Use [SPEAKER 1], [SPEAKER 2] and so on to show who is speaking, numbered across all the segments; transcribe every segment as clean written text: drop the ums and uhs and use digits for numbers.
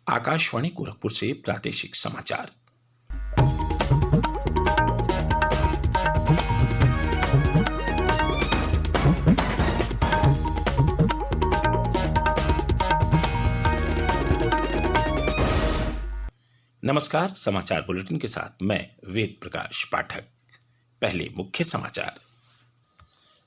[SPEAKER 1] आकाशवाणी गोरखपुर से प्रादेशिक समाचार। नमस्कार, समाचार बुलेटिन के साथ मैं वेद प्रकाश पाठक। पहले मुख्य समाचार।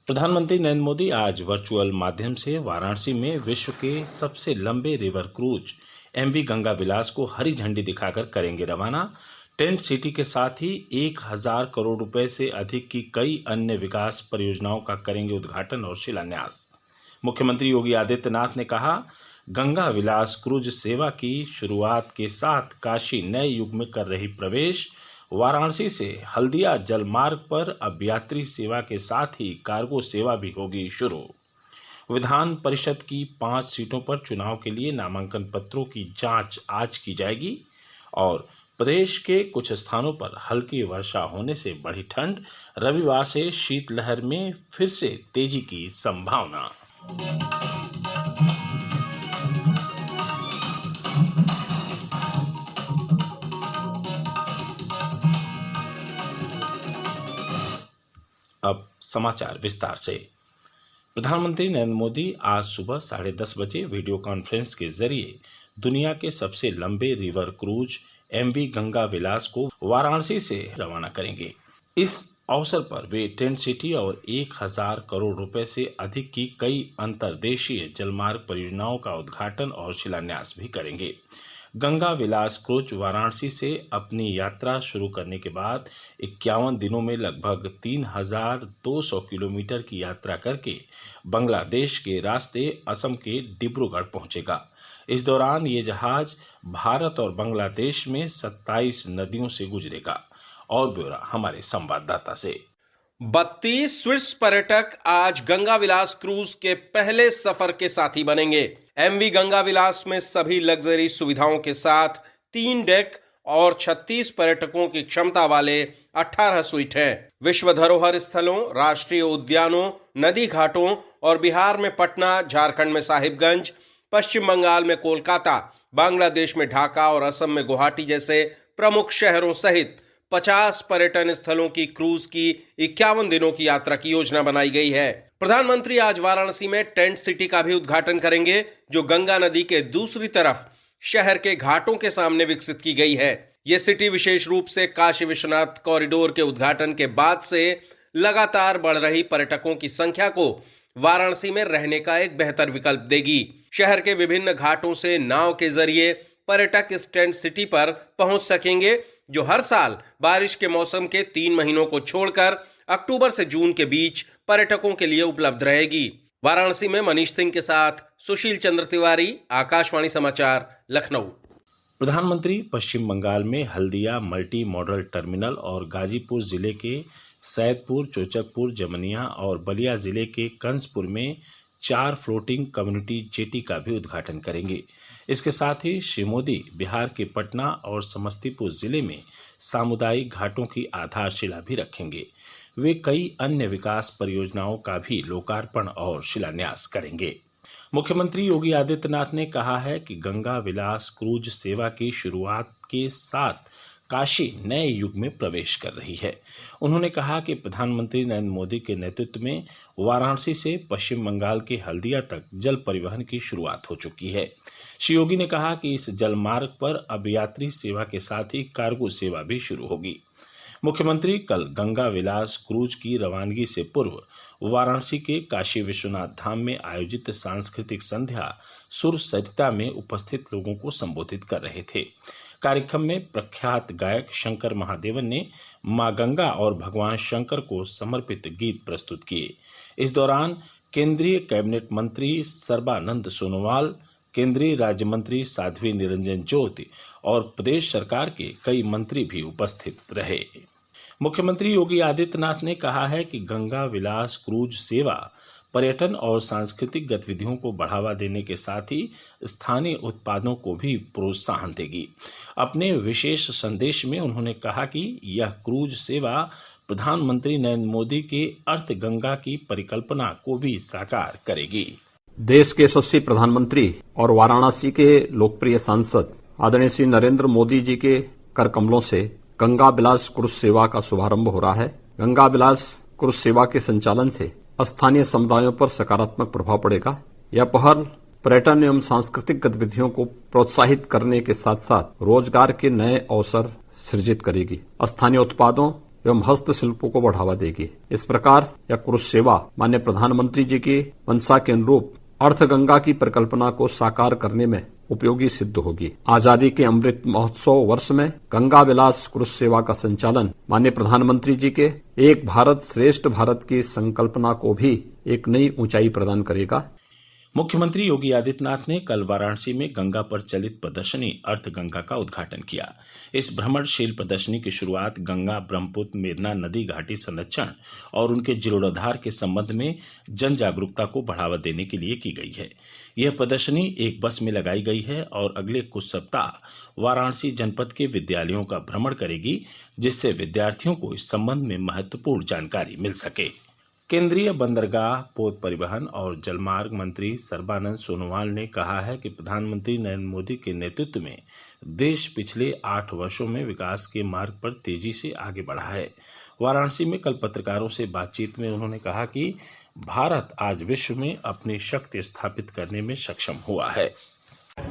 [SPEAKER 1] प्रधानमंत्री नरेंद्र मोदी आज वर्चुअल माध्यम से वाराणसी में विश्व के सबसे लंबे रिवर क्रूज एमवी गंगा विलास को हरी झंडी दिखाकर करेंगे रवाना। टेंट सिटी के साथ ही 1000 करोड़ रुपए से अधिक की कई अन्य विकास परियोजनाओं का करेंगे उद्घाटन और शिलान्यास। मुख्यमंत्री योगी आदित्यनाथ ने कहा, गंगा विलास क्रूज सेवा की शुरुआत के साथ काशी नए युग में कर रही प्रवेश। वाराणसी से हल्दिया जलमार्ग पर अब यात्री सेवा के साथ ही कार्गो सेवा भी होगी शुरू। विधान परिषद की 5 सीटों पर चुनाव के लिए नामांकन पत्रों की जांच आज की जाएगी और प्रदेश के कुछ स्थानों पर हल्की वर्षा होने से बढ़ी ठंड। रविवार से शीतलहर में फिर से तेजी की संभावना। अब समाचार विस्तार से। प्रधानमंत्री नरेंद्र मोदी आज सुबह 10:30 बजे वीडियो कॉन्फ्रेंस के जरिए दुनिया के सबसे लंबे रिवर क्रूज एमवी गंगा विलास को वाराणसी से रवाना करेंगे। इस अवसर पर वे टेंट सिटी और 1000 करोड़ रुपए से अधिक की कई अंतर्देशीय जलमार्ग परियोजनाओं का उद्घाटन और शिलान्यास भी करेंगे। गंगा विलास क्रूज वाराणसी से अपनी यात्रा शुरू करने के बाद 51 दिनों में लगभग 3200 किलोमीटर की यात्रा करके बांग्लादेश के रास्ते असम के डिब्रूगढ़ पहुंचेगा। इस दौरान ये जहाज भारत और बांग्लादेश में 27 नदियों से गुजरेगा। और ब्यौरा हमारे संवाददाता से।
[SPEAKER 2] 32 स्विस पर्यटक आज गंगा विलास क्रूज के पहले सफर के साथी बनेंगे। एमवी गंगा विलास में सभी लग्जरी सुविधाओं के साथ 3 डेक और 36 पर्यटकों की क्षमता वाले 18 स्वीट हैं। विश्व धरोहर स्थलों, राष्ट्रीय उद्यानों, नदी घाटों और बिहार में पटना, झारखंड में साहिबगंज, पश्चिम बंगाल में कोलकाता, बांग्लादेश में ढाका और असम में गुवाहाटी जैसे प्रमुख शहरों सहित 50 पर्यटन स्थलों की क्रूज की 51 दिनों की यात्रा की योजना बनाई गई है। प्रधानमंत्री आज वाराणसी में टेंट सिटी का भी उद्घाटन करेंगे, जो गंगा नदी के दूसरी तरफ शहर के घाटों के सामने विकसित की गई है। यह सिटी विशेष रूप से काशी विश्वनाथ कॉरिडोर के उद्घाटन के बाद से लगातार बढ़ रही पर्यटकों की संख्या को वाराणसी में रहने का एक बेहतर विकल्प देगी। शहर के विभिन्न घाटों से नाव के जरिए पर्यटक इस टेंट सिटी पर पहुंच सकेंगे, जो हर साल बारिश के मौसम के 3 महीनों को छोड़कर अक्टूबर से जून के बीच पर्यटकों के लिए उपलब्ध रहेगी। वाराणसी में मनीष सिंह के साथ सुशील चंद्र तिवारी, आकाशवाणी समाचार, लखनऊ।
[SPEAKER 1] प्रधानमंत्री पश्चिम बंगाल में हल्दिया मल्टी मॉडल टर्मिनल और गाजीपुर जिले के सैदपुर, चोचकपुर, जमनिया और बलिया जिले के कंसपुर में 4 फ्लोटिंग कम्युनिटी जेटी का भी उद्घाटन करेंगे। इसके साथ ही श्री मोदी बिहार के पटना और समस्तीपुर जिले में सामुदायिक घाटों की आधारशिला भी रखेंगे। वे कई अन्य विकास परियोजनाओं का भी लोकार्पण और शिलान्यास करेंगे। मुख्यमंत्री योगी आदित्यनाथ ने कहा है कि गंगा विलास क्रूज सेवा की शुरुआत के साथ काशी नए युग में प्रवेश कर रही है। उन्होंने कहा कि प्रधानमंत्री नरेंद्र मोदी के नेतृत्व में वाराणसी से पश्चिम बंगाल के हल्दिया तक जल परिवहन की शुरुआत हो चुकी है। श्री योगी ने कहा कि इस जल मार्ग पर अब यात्री सेवा के साथ ही कार्गो सेवा भी शुरू होगी। मुख्यमंत्री कल गंगा विलास क्रूज की रवानगी से पूर्व वाराणसी के काशी विश्वनाथ धाम में आयोजित सांस्कृतिक संध्या सुर सरिता में उपस्थित लोगों को संबोधित कर रहे थे। कार्यक्रम में प्रख्यात गायक शंकर महादेवन ने मां गंगा और भगवान शंकर को समर्पित गीत प्रस्तुत किए। इस दौरान केंद्रीय कैबिनेट मंत्री सर्बानंद सोनोवाल, केंद्रीय राज्य मंत्री साध्वी निरंजन ज्योति और प्रदेश सरकार के कई मंत्री भी उपस्थित रहे। मुख्यमंत्री योगी आदित्यनाथ ने कहा है कि गंगा विलास क्रूज सेवा पर्यटन और सांस्कृतिक गतिविधियों को बढ़ावा देने के साथ ही स्थानीय उत्पादों को भी प्रोत्साहन देगी। अपने विशेष संदेश में उन्होंने कहा कि यह क्रूज सेवा प्रधानमंत्री नरेंद्र मोदी के अर्थ गंगा की परिकल्पना को भी साकार करेगी।
[SPEAKER 3] देश के यशस्वी प्रधानमंत्री और वाराणसी के लोकप्रिय सांसद आदरणीय श्री नरेंद्र मोदी जी के कर कमलों से गंगा विलास क्रूज सेवा का शुभारंभ हो रहा है। गंगा विलास क्रूज सेवा के संचालन से स्थानीय समुदायों पर सकारात्मक प्रभाव पड़ेगा। यह पहल पर्यटन एवं सांस्कृतिक गतिविधियों को प्रोत्साहित करने के साथ साथ रोजगार के नए अवसर सृजित करेगी, स्थानीय उत्पादों एवं हस्तशिल्पों को बढ़ावा देगी। इस प्रकार यह क्रूज सेवा माननीय प्रधानमंत्री जी की मंशा के अनुरूप अर्थ गंगा की परिकल्पना को साकार करने में उपयोगी सिद्ध होगी। आजादी के अमृत महोत्सव वर्ष में गंगा विलास क्रूज सेवा का संचालन माननीय प्रधानमंत्री जी के एक भारत श्रेष्ठ भारत की संकल्पना को भी एक नई ऊंचाई प्रदान करेगा।
[SPEAKER 1] मुख्यमंत्री योगी आदित्यनाथ ने कल वाराणसी में गंगा पर चलित प्रदर्शनी अर्थ गंगा का उद्घाटन किया। इस भ्रमणशील प्रदर्शनी की शुरुआत गंगा, ब्रह्मपुत्र, मेघना नदी घाटी संरक्षण और उनके जीर्णोद्धार के संबंध में जन जागरूकता को बढ़ावा देने के लिए की गई है। यह प्रदर्शनी एक बस में लगाई गई है और अगले कुछ सप्ताह वाराणसी जनपद के विद्यालयों का भ्रमण करेगी, जिससे विद्यार्थियों को इस संबंध में महत्वपूर्ण जानकारी मिल सके। केंद्रीय बंदरगाह, पोत परिवहन और जलमार्ग मंत्री सर्बानंद सोनोवाल ने कहा है कि प्रधानमंत्री नरेंद्र मोदी के नेतृत्व में देश पिछले 8 वर्षों में विकास के मार्ग पर तेजी से आगे बढ़ा है। वाराणसी में कल पत्रकारों से बातचीत में उन्होंने कहा कि भारत आज विश्व में अपनी शक्ति स्थापित करने में सक्षम हुआ है।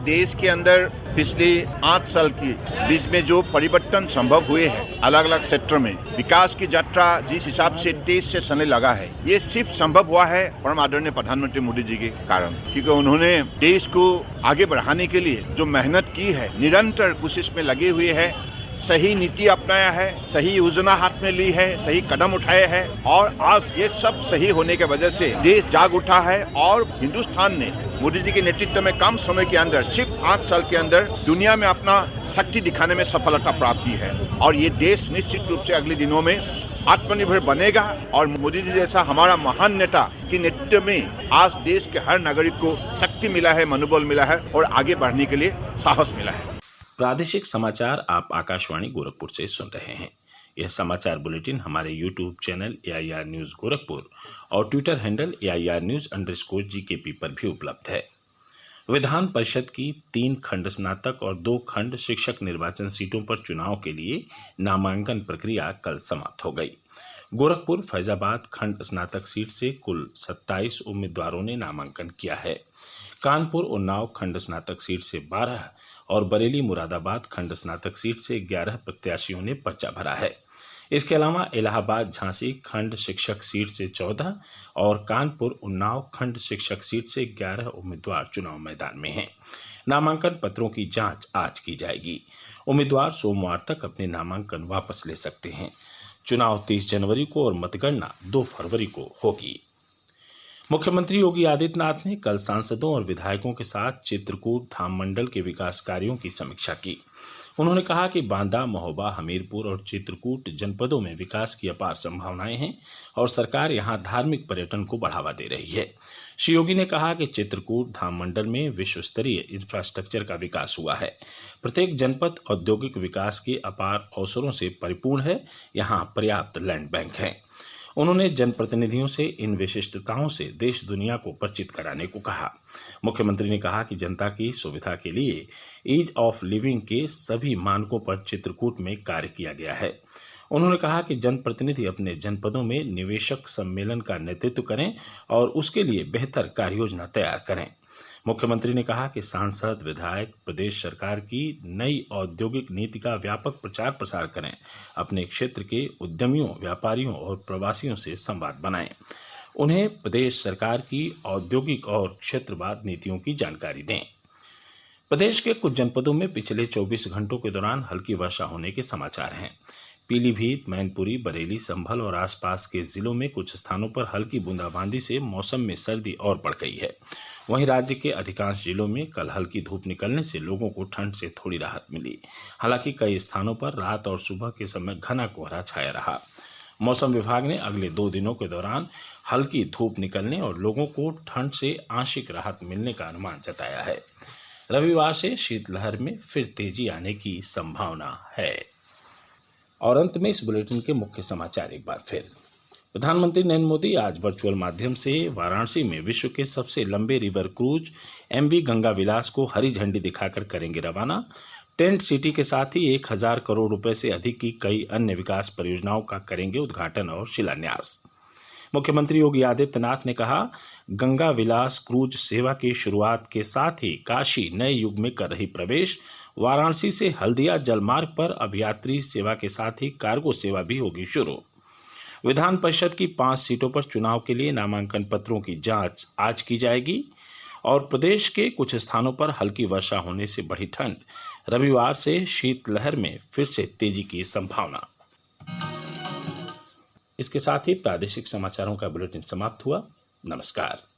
[SPEAKER 4] देश के अंदर पिछले 8 साल की बीच में जो परिवर्तन संभव हुए हैं, अलग अलग सेक्टर में विकास की यात्रा जिस हिसाब से तेज से चलने लगा है, ये सिर्फ संभव हुआ है परम आदरणीय प्रधानमंत्री मोदी जी के कारण, क्योंकि उन्होंने देश को आगे बढ़ाने के लिए जो मेहनत की है, निरंतर कोशिश में लगे हुए है, सही नीति अपनाया है, सही योजना हाथ में ली है, सही कदम उठाए हैं और आज ये सब सही होने के वजह से देश जाग उठा है और हिंदुस्तान ने मोदी जी के नेतृत्व में कम समय के अंदर सिर्फ 8 साल के अंदर दुनिया में अपना शक्ति दिखाने में सफलता प्राप्त की है। और ये देश निश्चित रूप से अगले दिनों में आत्मनिर्भर बनेगा और मोदी जी जैसा हमारा महान नेता के नेतृत्व में आज देश के हर नागरिक को शक्ति मिला है, मनोबल मिला है और आगे बढ़ने के लिए साहस मिला है।
[SPEAKER 1] प्रादेशिक समाचार आप आकाशवाणी गोरखपुर से सुन रहे हैं। यह समाचार बुलेटिन हमारे YouTube channel AIR news Gorakhpur और ट्विटर हैंडल AIR न्यूज_GKP पर भी उपलब्ध है। विधान परिषद की 3 खंड स्नातक और 2 खंड शिक्षक निर्वाचन सीटों पर चुनाव के लिए नामांकन प्रक्रिया कल समाप्त हो गई। गोरखपुर फैजाबाद खंड स्नातक सीट से कुल 27 उम्मीदवारों ने नामांकन किया है। कानपुर उन्नाव खंड स्नातक सीट से 12 और बरेली मुरादाबाद खंड स्नातक सीट से 11 प्रत्याशियों ने पर्चा भरा है। इसके अलावा इलाहाबाद झांसी खंड शिक्षक सीट से 14 और कानपुर उन्नाव खंड शिक्षक सीट से 11 उम्मीदवार चुनाव मैदान में हैं। नामांकन पत्रों की जांच आज की जाएगी। उम्मीदवार सोमवार तक अपने नामांकन वापस ले सकते हैं। चुनाव 30 जनवरी को और मतगणना 2 फरवरी को होगी। मुख्यमंत्री योगी आदित्यनाथ ने कल सांसदों और विधायकों के साथ चित्रकूट धाम मंडल के विकास कार्यों की समीक्षा की। उन्होंने कहा कि बांदा, महोबा, हमीरपुर और चित्रकूट जनपदों में विकास की अपार संभावनाएं हैं और सरकार यहां धार्मिक पर्यटन को बढ़ावा दे रही है। श्री योगी ने कहा कि चित्रकूट धाम मंडल में विश्व स्तरीय इंफ्रास्ट्रक्चर का विकास हुआ है। प्रत्येक जनपद औद्योगिक विकास के अपार अवसरों से परिपूर्ण है। यहाँ पर्याप्त लैंड बैंक है। उन्होंने जनप्रतिनिधियों से इन विशिष्टताओं से देश दुनिया को परिचित कराने को कहा। मुख्यमंत्री ने कहा कि जनता की सुविधा के लिए ईज ऑफ लिविंग के सभी मानकों पर चित्रकूट में कार्य किया गया है। उन्होंने कहा कि जनप्रतिनिधि अपने जनपदों में निवेशक सम्मेलन का नेतृत्व करें और उसके लिए बेहतर कार्ययोजना तैयार करें। मुख्यमंत्री ने कहा कि सांसद, विधायक प्रदेश सरकार की नई औद्योगिक नीति का व्यापक प्रचार प्रसार करें, अपने क्षेत्र के उद्यमियों, व्यापारियों और प्रवासियों से संवाद बनाएं, उन्हें प्रदेश सरकार की औद्योगिक और क्षेत्रवाद नीतियों की जानकारी दें। प्रदेश के कुछ जनपदों में पिछले 24 घंटों के दौरान हल्की वर्षा होने के समाचार हैं। पीलीभीत, मैनपुरी, बरेली, संभल और आसपास के जिलों में कुछ स्थानों पर हल्की बूंदाबांदी से मौसम में सर्दी और बढ़ गई है। वहीं राज्य के अधिकांश जिलों में कल हल्की धूप निकलने से लोगों को ठंड से थोड़ी राहत मिली। हालांकि कई स्थानों पर रात और सुबह के समय घना कोहरा छाया रहा। मौसम विभाग ने अगले 2 दिनों के दौरान हल्की धूप निकलने और लोगों को ठंड से आंशिक राहत मिलने का अनुमान जताया है। रविवार से शीतलहर में फिर तेजी आने की संभावना है। और अंत में इस बुलेटिन के मुख्य समाचार एक बार फिर। प्रधानमंत्री नरेंद्र मोदी आज वर्चुअल माध्यम से वाराणसी में विश्व के सबसे लंबे रिवर क्रूज MV गंगा विलास को हरी झंडी दिखाकर करेंगे रवाना। टेंट सिटी के साथ ही 1000 करोड़ रुपए से अधिक की कई अन्य विकास परियोजनाओं का करेंगे उद्घाटन और शिलान्यास। मुख्यमंत्री योगी आदित्यनाथ ने कहा, गंगा विलास क्रूज सेवा की शुरुआत के साथ ही काशी नए युग में कर रही प्रवेश। वाराणसी से हल्दिया जलमार्ग पर अब यात्री सेवा के साथ ही कार्गो सेवा भी होगी शुरू। विधान परिषद की 5 सीटों पर चुनाव के लिए नामांकन पत्रों की जांच आज की जाएगी और प्रदेश के कुछ स्थानों पर हल्की वर्षा होने से बढ़ी ठंड। रविवार से शीतलहर में फिर से तेजी की संभावना। इसके साथ ही प्रादेशिक समाचारों का बुलेटिन समाप्त हुआ। नमस्कार।